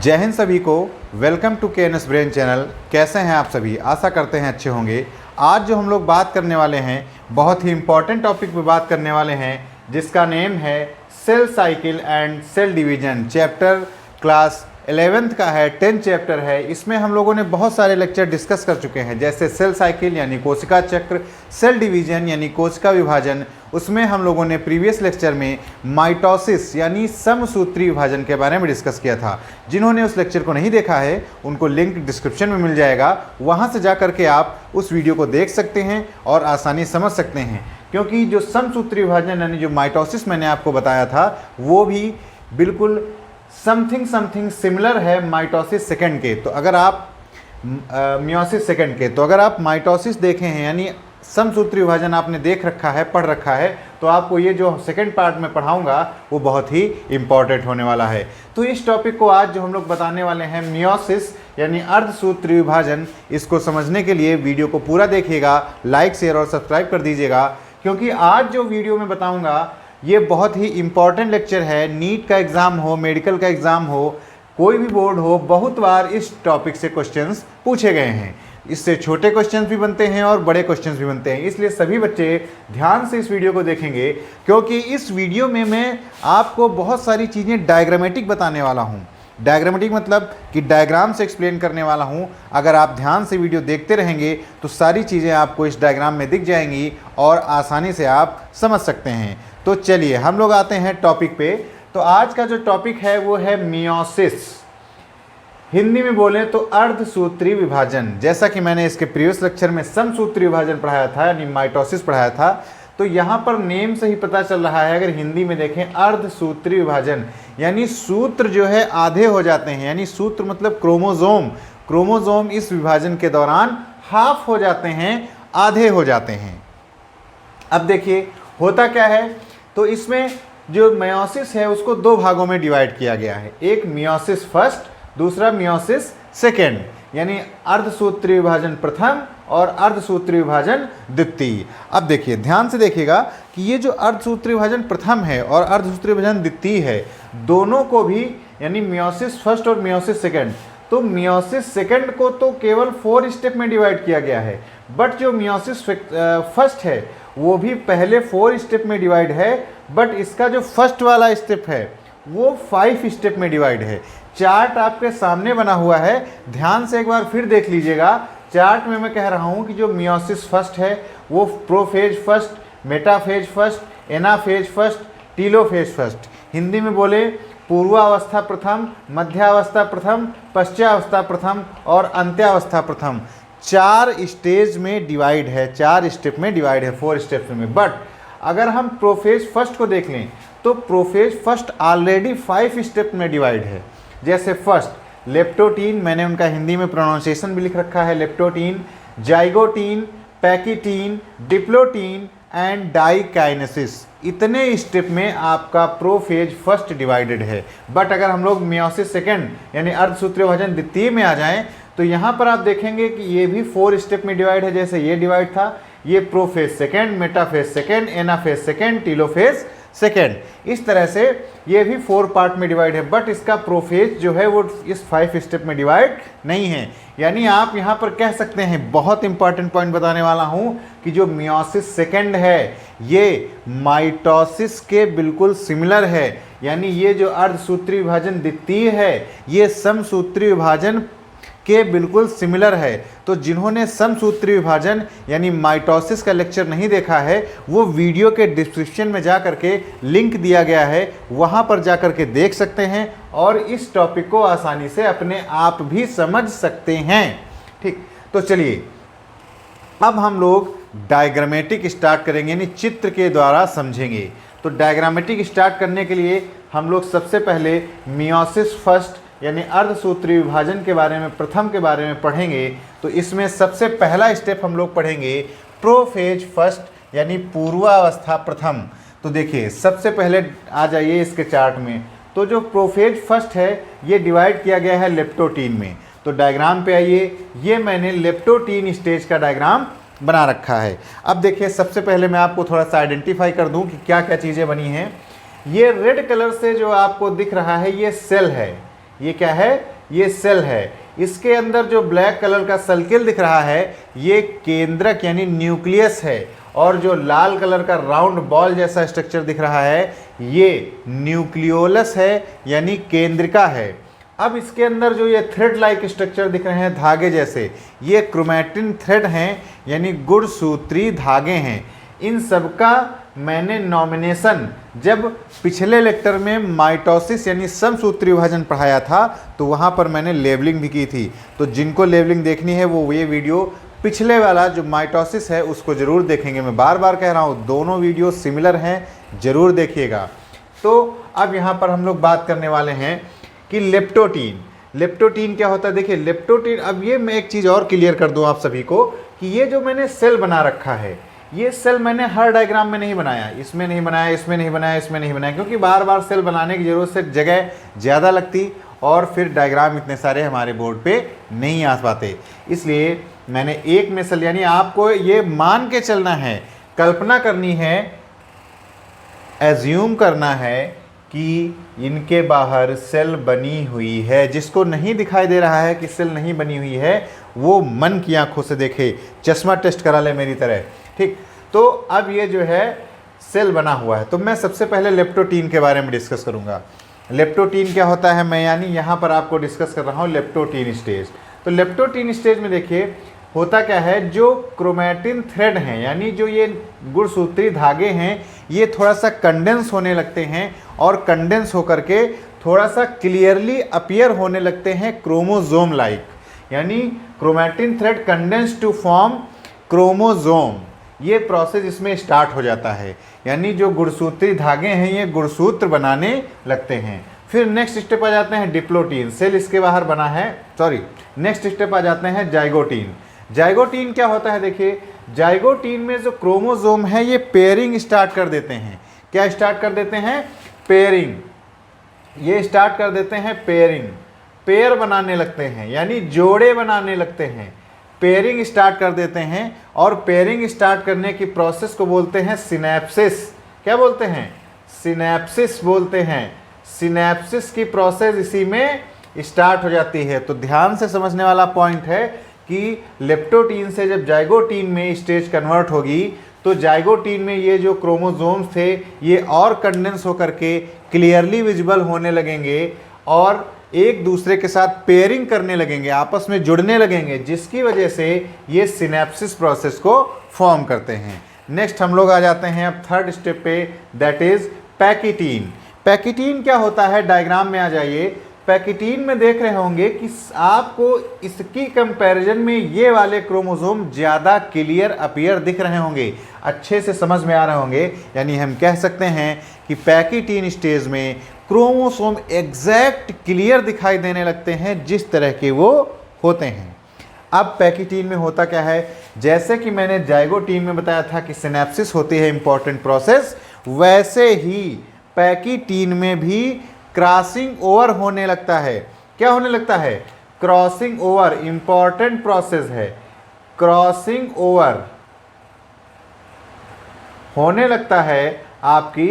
जय हिंद सभी को। Welcome to KNS brain channel. कैसे हैं आप सभी? आशा करते हैं अच्छे होंगे। आज जो हम लोग बात करने वाले हैं बहुत ही इम्पॉर्टेंट टॉपिक पे बात करने वाले हैं, जिसका नेम है cell cycle and cell division. Chapter class 11th का है, 10th चैप्टर है। इसमें हम लोगों ने बहुत सारे लेक्चर डिस्कस कर चुके हैं, जैसे सेल साइकिल यानी कोशिका चक्र, सेल डिवीजन यानी कोशिका विभाजन। उसमें हम लोगों ने प्रीवियस लेक्चर में माइटोसिस यानी समसूत्री विभाजन के बारे में डिस्कस किया था। जिन्होंने उस लेक्चर को नहीं देखा है उनको लिंक डिस्क्रिप्शन में मिल जाएगा, वहाँ से जा करके आप उस वीडियो को देख सकते हैं और आसानी समझ सकते हैं। क्योंकि जो समसूत्री विभाजन यानी जो माइटोसिस मैंने आपको बताया था वो भी बिल्कुल समथिंग सिमिलर है माइटोसिस सेकंड के। तो अगर आप मियोसिस सेकंड के, तो अगर आप माइटोसिस देखे हैं यानी समसूत्री विभाजन आपने देख रखा है, पढ़ रखा है, तो आपको ये जो सेकंड पार्ट में पढ़ाऊंगा वो बहुत ही इम्पॉर्टेंट होने वाला है। तो इस टॉपिक को आज जो हम लोग बताने वाले हैं मियोसिस यानी अर्धसूत्री विभाजन, इसको समझने के लिए वीडियो को पूरा देखिएगा, लाइक शेयर और सब्सक्राइब कर दीजिएगा। क्योंकि आज जो वीडियो में बताऊंगा ये बहुत ही इम्पॉर्टेंट लेक्चर है। नीट का एग्ज़ाम हो, मेडिकल का एग्ज़ाम हो, कोई भी बोर्ड हो, बहुत बार इस टॉपिक से क्वेश्चंस पूछे गए हैं। इससे छोटे क्वेश्चंस भी बनते हैं और बड़े क्वेश्चंस भी बनते हैं। इसलिए सभी बच्चे ध्यान से इस वीडियो को देखेंगे, क्योंकि इस वीडियो में मैं आपको बहुत सारी चीज़ें डायग्रामेटिक बताने वाला हूँ। डायग्रामेटिक मतलब कि डायग्राम से एक्सप्लेन करने वाला हूँ। अगर आप ध्यान से वीडियो देखते रहेंगे तो सारी चीज़ें आपको इस डायग्राम में दिख जाएंगी और आसानी से आप समझ सकते हैं। तो चलिए हम लोग आते हैं टॉपिक पे। तो आज का जो टॉपिक है वो है मियोसिस। हिंदी में बोलें तो अर्धसूत्री विभाजन। जैसा कि मैंने इसके प्रीवियस लेक्चर में समसूत्री विभाजन पढ़ाया था यानी माइटोसिस पढ़ाया था, तो यहाँ पर नेम से ही पता चल रहा है, अगर हिंदी में देखें अर्धसूत्री विभाजन यानी सूत्र जो है आधे हो जाते हैं। यानी सूत्र मतलब क्रोमोजोम इस विभाजन के दौरान हाफ हो जाते हैं, आधे हो जाते हैं। अब देखिए होता क्या है, तो इसमें जो मियोसिस है उसको दो भागों में डिवाइड किया गया है। एक मियोसिस फर्स्ट, दूसरा मियोसिस सेकेंड, यानी अर्धसूत्री विभाजन प्रथम और अर्धसूत्री विभाजन द्वितीय। अब देखिए ध्यान से देखिएगा कि ये जो अर्धसूत्री विभाजन प्रथम है और अर्धसूत्री विभाजन द्वितीय है, दोनों को भी यानी मियोसिस फर्स्ट और मियोसिस सेकेंड, तो मियोसिस सेकेंड को तो केवल 4 स्टेप में डिवाइड किया गया है, बट जो मियोसिस फर्स्ट है वो भी पहले 4 स्टेप में डिवाइड है, बट इसका जो फर्स्ट वाला स्टेप है वो 5 स्टेप में डिवाइड है। चार्ट आपके सामने बना हुआ है, ध्यान से एक बार फिर देख लीजिएगा। चार्ट में मैं कह रहा हूँ कि जो मियोसिस फर्स्ट है वो prophase first, metaphase first, anaphase first, telophase first. Hindi में बोले पूर्वावस्था प्रथम, मध्यावस्था प्रथम, पश्चावस्था प्रथम और अंत्यावस्था प्रथम। 4 स्टेज में डिवाइड है, 4 स्टेप में डिवाइड है, 4 स्टेप्स में। बट अगर हम प्रोफेज फर्स्ट को देख लें तो प्रोफेज फर्स्ट ऑलरेडी 5 स्टेप में डिवाइड है। जैसे फर्स्ट लेप्टोटीन, मैंने उनका हिंदी में प्रोनाउंसिएशन भी लिख रखा है, leptotene, zygotene, pachytene, diplotene and diakinesis. इतने स्टेप में आपका प्रोफेज फर्स्ट डिवाइडेड है। बट अगर हम लोग मियोसिस सेकेंड यानी अर्धसूत्री विभाजन द्वितीय में आ जाएं तो यहाँ पर आप देखेंगे कि ये भी 4 स्टेप में डिवाइड है। जैसे ये डिवाइड था, ये prophase second, metaphase second, anaphase second, telophase second, इस तरह से ये भी 4 पार्ट में डिवाइड है। बट इसका प्रोफेज जो है वो इस 5 स्टेप में डिवाइड नहीं है। यानी आप यहाँ पर कह सकते हैं, बहुत इंपॉर्टेंट पॉइंट बताने वाला हूँ, कि जो मियोसिस सेकेंड है ये माइटोसिस के बिल्कुल सिमिलर है। यानी ये जो अर्धसूत्री विभाजन द्वितीय है ये समसूत्री विभाजन के बिल्कुल सिमिलर है। तो जिन्होंने समसूत्री विभाजन यानी माइटोसिस का लेक्चर नहीं देखा है वो वीडियो के डिस्क्रिप्शन में जा करके लिंक दिया गया है, वहाँ पर जा करके देख सकते हैं और इस टॉपिक को आसानी से अपने आप भी समझ सकते हैं। ठीक, तो चलिए अब हम लोग डायग्रामेटिक स्टार्ट करेंगे, यानी चित्र के द्वारा समझेंगे। तो डायग्रामेटिक स्टार्ट करने के लिए हम लोग सबसे पहले मियोसिस फर्स्ट यानी अर्धसूत्री विभाजन के बारे में, प्रथम के बारे में पढ़ेंगे। तो इसमें सबसे पहला स्टेप हम लोग पढ़ेंगे प्रोफेज फर्स्ट यानी पूर्वावस्था प्रथम। तो देखिए सबसे पहले आ जाइए इसके चार्ट में, तो जो प्रोफेज फर्स्ट है ये डिवाइड किया गया है लेप्टोटीन में। तो डायग्राम पे आइए, ये मैंने लेप्टोटीन स्टेज का डायग्राम बना रखा है। अब देखिए सबसे पहले मैं आपको थोड़ा सा आइडेंटिफाई कर दूं कि क्या क्या चीज़ें बनी हैं। ये रेड कलर से जो आपको दिख रहा है ये सेल है, ये क्या है, ये सेल है। इसके अंदर जो ब्लैक कलर का सर्किल दिख रहा है ये केंद्रक यानी न्यूक्लियस है, और जो लाल कलर का राउंड बॉल जैसा स्ट्रक्चर दिख रहा है ये न्यूक्लियोलस है यानी केंद्रिका है। अब इसके अंदर जो ये थ्रेड लाइक स्ट्रक्चर दिख रहे हैं धागे जैसे, ये क्रोमैटिन थ्रेड हैं यानी गुणसूत्री धागे हैं। इन सब का मैंने नॉमिनेशन जब पिछले लेक्चर में माइटोसिस यानी समसूत्री विभाजन पढ़ाया था तो वहाँ पर मैंने लेबलिंग भी की थी। तो जिनको लेबलिंग देखनी है वो ये वीडियो पिछले वाला जो माइटोसिस है उसको ज़रूर देखेंगे। मैं बार बार कह रहा हूँ दोनों वीडियो सिमिलर हैं, ज़रूर देखिएगा। तो अब यहाँ पर हम लोग बात करने वाले हैं कि लेप्टोटीन। लेप्टोटीन क्या होता है, देखिए लेप्टोटीन, अब ये मैं एक चीज़ और क्लियर कर दूं आप सभी को कि ये जो मैंने सेल बना रखा है ये सेल मैंने हर डायग्राम में नहीं बनाया, इसमें नहीं बनाया, इसमें नहीं बनाया, इसमें नहीं बनाया, क्योंकि बार बार सेल बनाने की ज़रूरत से जगह ज़्यादा लगती और फिर डायग्राम इतने सारे हमारे बोर्ड पे नहीं आ पाते। इसलिए मैंने एक में सेल, यानी आपको ये मान के चलना है, कल्पना करनी है, एज्यूम करना है कि इनके बाहर सेल बनी हुई है। जिसको नहीं दिखाई दे रहा है कि सेल नहीं बनी हुई है वो मन की आंखों से देखे, चश्मा टेस्ट करा ले मेरी तरह, ठीक। तो अब ये जो है सेल बना हुआ है। तो मैं सबसे पहले लेप्टोटीन के बारे में डिस्कस करूंगा। लेप्टोटीन क्या होता है, मैं यानी यहाँ पर आपको डिस्कस कर रहा हूँ लेप्टोटीन स्टेज। तो लेप्टोटीन स्टेज में देखिए होता क्या है, जो क्रोमैटिन थ्रेड हैं यानी जो ये गुणसूत्री धागे हैं ये थोड़ा सा कंडेंस होने लगते हैं और कंडेंस होकर के थोड़ा सा क्लियरली अपीयर होने लगते हैं क्रोमोजोम लाइक, यानी chromatin thread condense to form chromosome. ये प्रोसेस इसमें स्टार्ट हो जाता है, यानी जो गुणसूत्री धागे हैं ये गुणसूत्र बनाने लगते हैं। फिर नेक्स्ट स्टेप आ जाते हैं डिप्लोटीन, सेल इसके बाहर बना है, नेक्स्ट स्टेप आ जाते हैं जाइगोटीन। जाइगोटीन क्या होता है, देखिए जाइगोटीन में जो क्रोमोजोम है ये पेयरिंग स्टार्ट कर देते हैं। क्या स्टार्ट कर देते हैं, पेयरिंग, ये स्टार्ट कर देते हैं पेयरिंग, पेयर बनाने लगते हैं यानी जोड़े बनाने लगते हैं, पेयरिंग स्टार्ट कर देते हैं। और पेयरिंग स्टार्ट करने की प्रोसेस को बोलते हैं सिनेप्सिस। क्या बोलते हैं, सिनेप्सिस बोलते हैं। सिनेप्सिस की प्रोसेस इसी में स्टार्ट हो जाती है। तो ध्यान से समझने वाला पॉइंट है कि लेप्टोटीन से जब जाइगोटीन में स्टेज कन्वर्ट होगी तो जाइगोटीन में ये जो क्रोमोसोम्स थे ये और कंडेंस होकर के क्लियरली विजिबल होने लगेंगे और एक दूसरे के साथ पेयरिंग करने लगेंगे, आपस में जुड़ने लगेंगे, जिसकी वजह से ये सिनेप्सिस प्रोसेस को फॉर्म करते हैं। नेक्स्ट हम लोग आ जाते हैं अब थर्ड स्टेप पे, दैट इज पैकिटीन। पैकिटीन क्या होता है, डायग्राम में आ जाइए। पैकिटीन में देख रहे होंगे कि आपको इसकी कंपैरिजन में ये वाले क्रोमोसोम ज़्यादा क्लियर अपीयर दिख रहे होंगे, अच्छे से समझ में आ रहे होंगे। यानी हम कह सकते हैं कि पैकिटीन स्टेज में क्रोमोसोम एग्जैक्ट क्लियर दिखाई देने लगते हैं जिस तरह के वो होते हैं। अब पैकिटीन में होता क्या है, जैसे कि मैंने जाइगोटीन में बताया था कि सिनेप्सिस होती है इंपॉर्टेंट प्रोसेस, वैसे ही पैकिटीन में भी क्रॉसिंग ओवर होने लगता है। क्या होने लगता है, क्रॉसिंग ओवर, इंपॉर्टेंट प्रोसेस है, क्रॉसिंग ओवर होने लगता है आपकी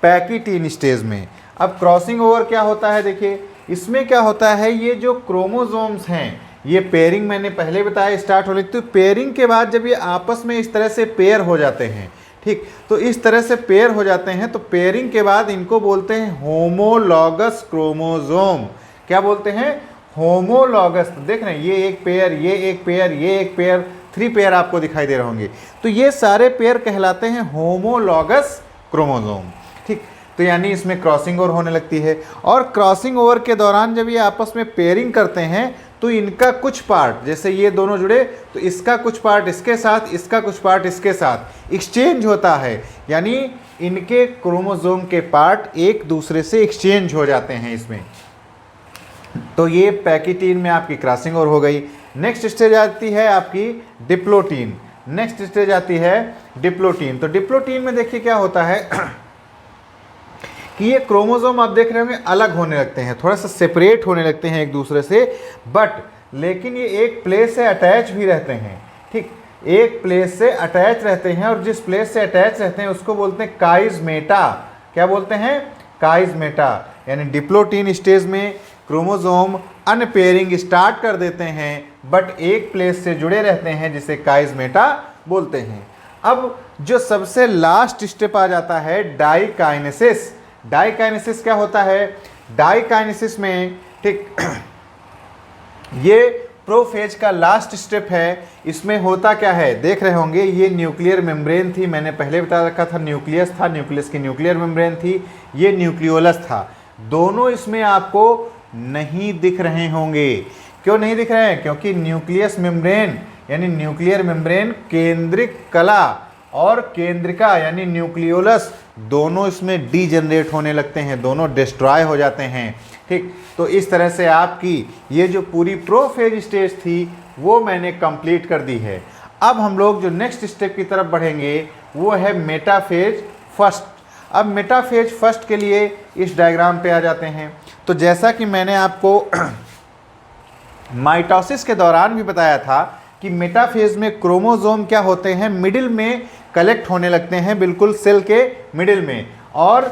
पैकिटीन स्टेज में। अब क्रॉसिंग ओवर क्या होता है, देखिए इसमें क्या होता है, ये जो क्रोमोसोम्स हैं ये पेयरिंग मैंने पहले बताया स्टार्ट हो लेती है। तो पेयरिंग के बाद जब ये आपस में इस तरह से पेयर हो जाते हैं, ठीक, तो इस तरह से पेयर हो जाते हैं तो पेयरिंग के बाद इनको बोलते हैं होमोलॉगस क्रोमोसोम। क्या बोलते हैं, होमोलॉगस। तो देख रहे हैं ये एक पेयर, ये एक पेयर, ये एक पेयर, 3 पेयर आपको दिखाई दे रहे होंगे। तो ये सारे पेयर कहलाते हैं होमोलॉगस क्रोमोसोम, ठीक। तो यानी इसमें क्रॉसिंग ओवर होने लगती है और क्रॉसिंग ओवर के दौरान जब ये आपस में पेयरिंग करते हैं तो इनका कुछ पार्ट, जैसे ये दोनों जुड़े तो इसका कुछ पार्ट इसके साथ, इसका कुछ पार्ट इसके साथ एक्सचेंज होता है, यानी इनके क्रोमोसोम के पार्ट एक दूसरे से एक्सचेंज हो जाते हैं इसमें। तो ये पैकिटीन में आपकी क्रॉसिंग ओवर हो गई। नेक्स्ट स्टेज आती है आपकी डिप्लोटीन। नेक्स्ट स्टेज आती है डिप्लोटीन। तो डिप्लोटीन में देखिए क्या होता है कि ये क्रोमोसोम आप देख रहे होंगे अलग होने लगते हैं, थोड़ा सा सेपरेट होने लगते हैं एक दूसरे से, बट लेकिन ये एक प्लेस से अटैच भी रहते हैं, ठीक, एक प्लेस से अटैच रहते हैं और जिस प्लेस से अटैच रहते हैं उसको बोलते हैं काइजमेटा। क्या बोलते हैं, काइजमेटा। यानी डिप्लोटीन स्टेज में क्रोमोसोम अनपेयरिंग स्टार्ट कर देते हैं, बट एक प्लेस से जुड़े रहते हैं जिसे काइज़मेटा बोलते हैं। अब जो सबसे लास्ट स्टेप आ जाता है डाइकाइनेसिस। डाइकाइनेसिस क्या होता है? डाइकाइनेसिस में, ठीक, ये प्रोफेज का लास्ट स्टेप है। इसमें होता क्या है देख रहे होंगे, ये न्यूक्लियर मेम्ब्रेन थी, मैंने पहले बता रखा था न्यूक्लियस था, न्यूक्लियस की न्यूक्लियर मेम्ब्रेन थी, ये न्यूक्लियोलस था। दोनों इसमें आपको नहीं दिख रहे होंगे। क्यों नहीं दिख रहे हैं? क्योंकि न्यूक्लियस मेम्ब्रेन यानी न्यूक्लियर मेम्ब्रेन, केंद्रिक कला और केंद्रिका यानी न्यूक्लियोलस, दोनों इसमें डीजनरेट होने लगते हैं, दोनों डिस्ट्रॉय हो जाते हैं। ठीक, तो इस तरह से आपकी ये जो पूरी प्रोफेज स्टेज थी वो मैंने कंप्लीट कर दी है। अब हम लोग जो नेक्स्ट स्टेप की तरफ बढ़ेंगे वो है मेटाफेज फर्स्ट। अब मेटाफेज फर्स्ट के लिए इस डायग्राम पे आ जाते हैं। तो जैसा कि मैंने आपको माइटोसिस के दौरान भी बताया था कि मेटाफेज में क्रोमोसोम क्या होते हैं, मिडिल में कलेक्ट होने लगते हैं, बिल्कुल सेल के मिडिल में, और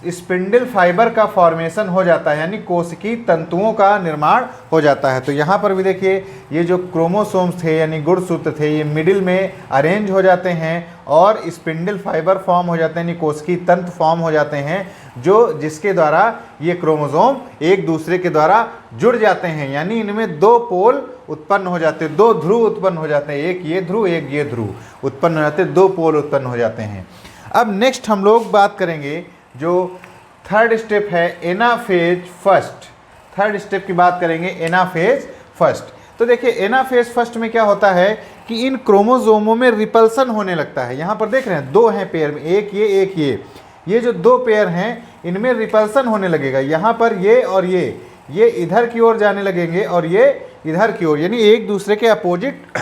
स्पिंडल फाइबर का फॉर्मेशन हो जाता है, यानी कोशिकीय तंतुओं का निर्माण हो जाता है। तो यहाँ पर भी देखिए, ये जो क्रोमोसोम्स थे यानी गुणसूत्र थे, ये मिडिल में अरेंज हो जाते हैं और स्पिंडल फाइबर फॉर्म हो जाते हैं, यानी कोशिकीय तंतु फॉर्म हो जाते हैं, जो जिसके द्वारा ये क्रोमोसोम एक दूसरे के द्वारा जुड़ जाते हैं, यानी इनमें दो पोल उत्पन्न हो जाते हैं, दो ध्रुव उत्पन्न हो जाते हैं, एक ये ध्रुव एक ये ध्रुव उत्पन्न हो जाते हैं, दो पोल उत्पन्न हो जाते हैं। अब नेक्स्ट हम लोग बात करेंगे जो थर्ड स्टेप है एनाफेज फर्स्ट। थर्ड स्टेप की बात करेंगे एनाफेज फर्स्ट। तो देखिए एनाफेज फर्स्ट में क्या होता है कि इन क्रोमोसोमों में रिपल्सन होने लगता है। यहाँ पर देख रहे हैं दो हैं पेयर में, एक ये जो दो पेयर हैं इनमें रिपल्सन होने लगेगा। यहाँ पर ये और ये इधर की ओर जाने लगेंगे और ये इधर की ओर, यानी एक दूसरे के अपोजिट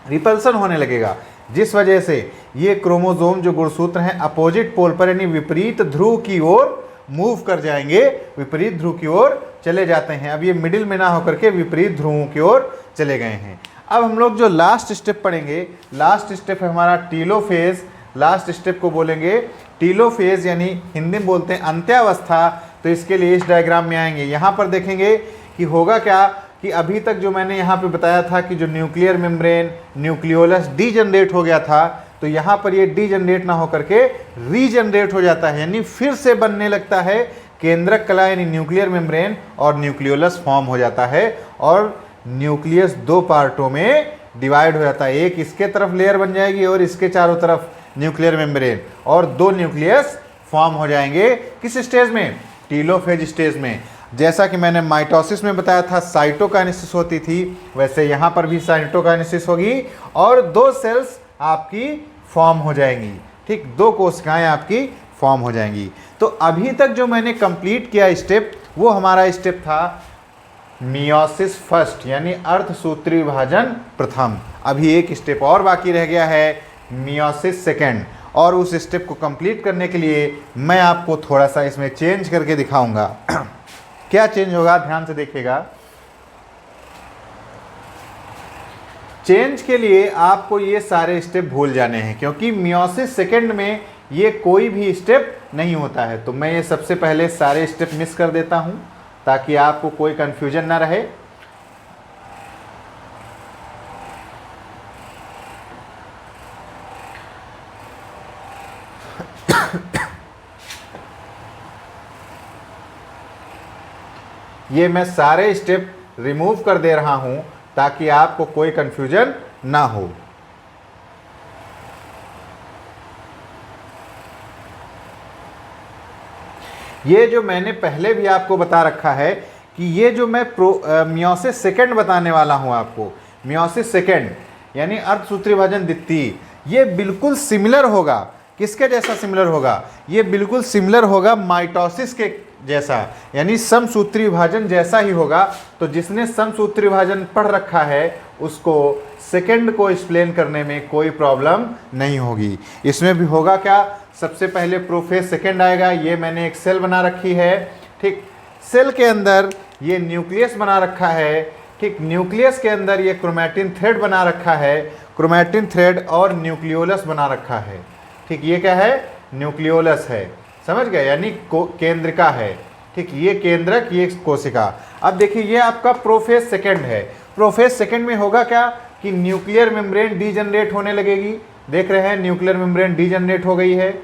रिपल्सन होने लगेगा, जिस वजह से ये क्रोमोसोम जो गुणसूत्र हैं अपोजिट पोल पर यानी विपरीत ध्रुव की ओर मूव कर जाएंगे, विपरीत ध्रुव की ओर चले जाते हैं। अब ये मिडिल में ना होकर के विपरीत ध्रुवों की ओर चले गए हैं। अब हम लोग जो लास्ट स्टेप पढ़ेंगे, लास्ट स्टेप है हमारा टीलोफेज। लास्ट स्टेप को बोलेंगे टीलोफेज, यानी हिंदी में बोलते हैं अंत्यावस्था। तो इसके लिए इस डायग्राम में आएंगे, यहाँ पर देखेंगे कि होगा क्या कि अभी तक जो मैंने यहाँ पे बताया था कि जो न्यूक्लियर मेम्ब्रेन न्यूक्लियोलस डीजनरेट हो गया था, तो यहाँ पर ये डीजनरेट ना होकर के रीजनरेट हो जाता है, यानी फिर से बनने लगता है केंद्रक कला यानी न्यूक्लियर मेम्ब्रेन, और न्यूक्लियोलस फॉर्म हो जाता है और न्यूक्लियस दो पार्टों में डिवाइड हो जाता है। एक इसके तरफ लेयर बन जाएगी और इसके चारों तरफ न्यूक्लियर मेम्ब्रेन, और दो न्यूक्लियस फॉर्म हो जाएंगे। किस स्टेज में? टीलोफेज स्टेज में। जैसा कि मैंने माइटोसिस में बताया था साइटोकाइनेसिस होती थी, वैसे यहाँ पर भी साइटोकाइनेसिस होगी और दो सेल्स आपकी फॉर्म हो जाएंगी। ठीक, दो कोशिकाएं आपकी फॉर्म हो जाएंगी। तो अभी तक जो मैंने कंप्लीट किया स्टेप, वो हमारा स्टेप था मियोसिस फर्स्ट, यानी अर्धसूत्री विभाजन प्रथम। अभी एक स्टेप और बाकी रह गया है, मियोसिस सेकेंड, और उस स्टेप को कंप्लीट करने के लिए मैं आपको थोड़ा सा इसमें चेंज करके दिखाऊंगा। क्या चेंज होगा, ध्यान से देखिएगा। चेंज के लिए आपको ये सारे स्टेप भूल जाने हैं, क्योंकि मियोसिस सेकेंड में ये कोई भी स्टेप नहीं होता है। तो मैं ये सबसे पहले सारे स्टेप मिस कर देता हूं ताकि आपको कोई कंफ्यूजन ना रहे। ये मैं सारे स्टेप रिमूव कर दे रहा हूं ताकि आपको कोई कंफ्यूजन ना हो। ये जो मैंने पहले भी आपको बता रखा है कि ये जो मैं मियोसिस सेकेंड बताने वाला हूं आपको, मियोसिस सेकेंड यानी अर्धसूत्री विभाजन द्वितीय, ये बिल्कुल सिमिलर होगा। किसके जैसा सिमिलर होगा? ये बिल्कुल सिमिलर होगा माइटोसिस के जैसा, यानी समसूत्री विभाजन जैसा ही होगा। तो जिसने समसूत्री विभाजन पढ़ रखा है उसको सेकंड को एक्सप्लेन करने में कोई प्रॉब्लम नहीं होगी। इसमें भी होगा क्या, सबसे पहले प्रोफेज सेकंड आएगा। ये मैंने एक सेल बना रखी है, ठीक, सेल के अंदर ये न्यूक्लियस बना रखा है, ठीक, न्यूक्लियस के अंदर ये क्रोमैटिन थ्रेड बना रखा है, क्रोमैटिन थ्रेड और न्यूक्लियोलस बना रखा है। ठीक, ये क्या है? न्यूक्लियोलस है, समझ गए, यानी केंद्रिका है। ठीक, ये केंद्रक, ये कोशिका। अब देखिए ये आपका प्रोफेज सेकंड है। प्रोफेज सेकंड में होगा क्या कि न्यूक्लियर मेम्ब्रेन डीजनरेट होने लगेगी। देख रहे हैं न्यूक्लियर मेम्ब्रेन डीजनरेट हो गई है,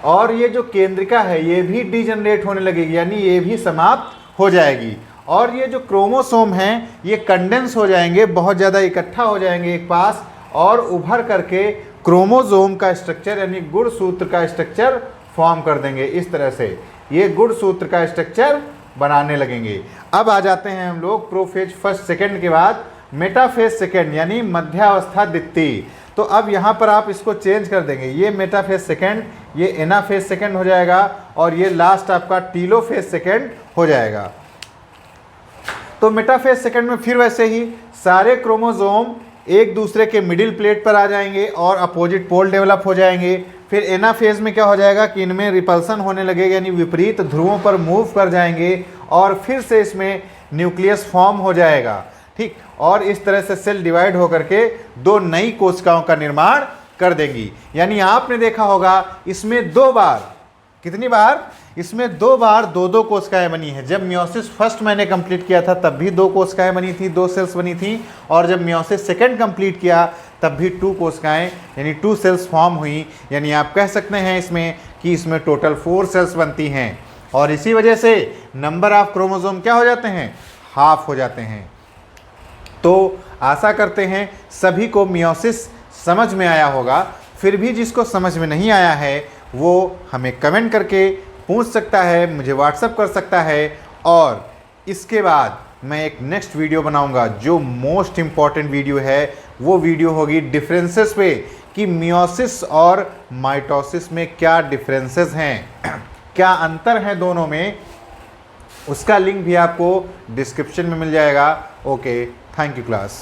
और ये जो केंद्रिका है ये भी डीजनरेट होने लगेगी, यानी ये भी समाप्त हो जाएगी। और ये जो क्रोमोसोम हैं ये कंडेंस हो जाएंगे, बहुत ज़्यादा इकट्ठा हो जाएंगे एक पास, और उभर करके क्रोमोसोम का स्ट्रक्चर यानी गुणसूत्र का स्ट्रक्चर फॉर्म कर देंगे। इस तरह से ये गुणसूत्र का स्ट्रक्चर बनाने लगेंगे। अब आ जाते हैं हम लोग प्रोफेज फर्स्ट सेकंड के बाद मेटाफेज सेकंड यानी मध्यावस्था द्वितीय। तो अब यहाँ पर आप इसको चेंज कर देंगे, ये मेटाफेज सेकंड, ये एनाफेज सेकंड हो जाएगा, और ये लास्ट आपका टीलोफेज सेकंड हो जाएगा। तो मेटाफेज सेकंड में फिर वैसे ही सारे क्रोमोसोम एक दूसरे के मिडिल प्लेट पर आ जाएंगे और अपोजिट पोल डेवलप हो जाएंगे। फिर एनाफेज में क्या हो जाएगा कि इनमें रिपल्सन होने लगेगा, यानी विपरीत ध्रुवों पर मूव कर जाएंगे, और फिर से इसमें न्यूक्लियस फॉर्म हो जाएगा। ठीक, और इस तरह से सेल डिवाइड होकर के दो नई कोशिकाओं का निर्माण कर देंगी। यानी आपने देखा होगा इसमें दो बार, कितनी बार, इसमें दो बार दो कोशिकाएं बनी है। जब मियोसिस फर्स्ट मैंने कंप्लीट किया था तब भी 2 कोशिकाएं बनी थी, 2 सेल्स बनी थी, और जब मियोसिस सेकंड कंप्लीट किया तब भी 2 कोशिकाएं यानी 2 सेल्स फॉर्म हुई। यानी आप कह सकते हैं इसमें कि इसमें टोटल 4 सेल्स बनती हैं, और इसी वजह से नंबर ऑफ क्रोमोसोम क्या हो जाते हैं, हाफ हो जाते हैं। तो आशा करते हैं सभी को मियोसिस समझ में आया होगा। फिर भी जिसको समझ में नहीं आया है वो हमें कमेंट करके पूछ सकता है, मुझे व्हाट्सएप कर सकता है, और इसके बाद मैं एक नेक्स्ट वीडियो बनाऊंगा जो मोस्ट इम्पॉर्टेंट वीडियो है। वो वीडियो होगी डिफरेंसेस पे, कि मियोसिस और माइटोसिस में क्या डिफरेंसेस हैं, क्या अंतर है दोनों में। उसका लिंक भी आपको डिस्क्रिप्शन में मिल जाएगा। Okay, thank you class.